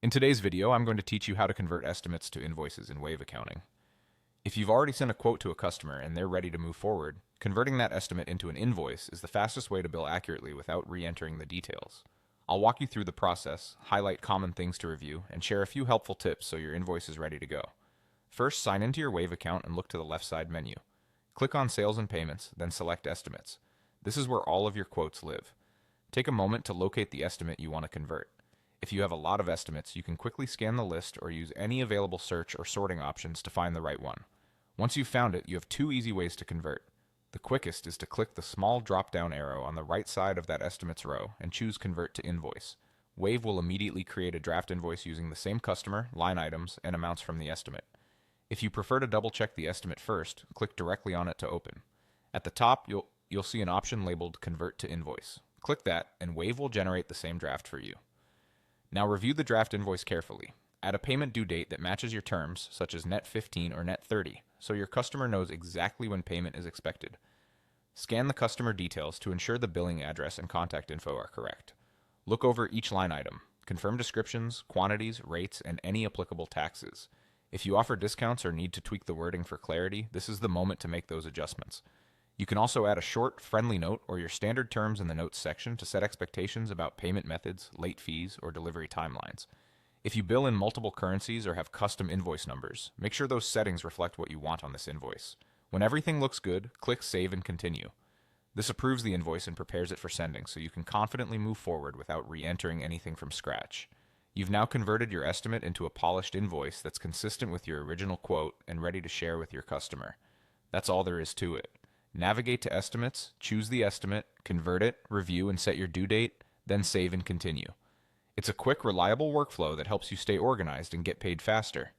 In today's video, I'm going to teach you how to convert estimates to invoices in Wave accounting. If you've already sent a quote to a customer and they're ready to move forward, converting that estimate into an invoice is the fastest way to bill accurately without re-entering the details. I'll walk you through the process, highlight common things to review, and share a few helpful tips so your invoice is ready to go. First, sign into your Wave account and look to the left side menu. Click on Sales and Payments, then select Estimates. This is where all of your quotes live. Take a moment to locate the estimate you want to convert. If you have a lot of estimates, you can quickly scan the list or use any available search or sorting options to find the right one. Once you've found it, you have two easy ways to convert. The quickest is to click the small drop-down arrow on the right side of that estimates row and choose Convert to Invoice. Wave will immediately create a draft invoice using the same customer, line items, and amounts from the estimate. If you prefer to double-check the estimate first, click directly on it to open. At the top, you'll see an option labeled Convert to Invoice. Click that, and Wave will generate the same draft for you. Now review the draft invoice carefully. Add a payment due date that matches your terms, such as net 15 or net 30, so your customer knows exactly when payment is expected. Scan the customer details to ensure the billing address and contact info are correct. Look over each line item. Confirm descriptions, quantities, rates, and any applicable taxes. If you offer discounts or need to tweak the wording for clarity, this is the moment to make those adjustments. You can also add a short, friendly note or your standard terms in the notes section to set expectations about payment methods, late fees, or delivery timelines. If you bill in multiple currencies or have custom invoice numbers, make sure those settings reflect what you want on this invoice. When everything looks good, click Save and Continue. This approves the invoice and prepares it for sending, so you can confidently move forward without re-entering anything from scratch. You've now converted your estimate into a polished invoice that's consistent with your original quote and ready to share with your customer. That's all there is to it. Navigate to Estimates, choose the estimate, convert it, review, and set your due date, then save and continue. It's a quick, reliable workflow that helps you stay organized and get paid faster.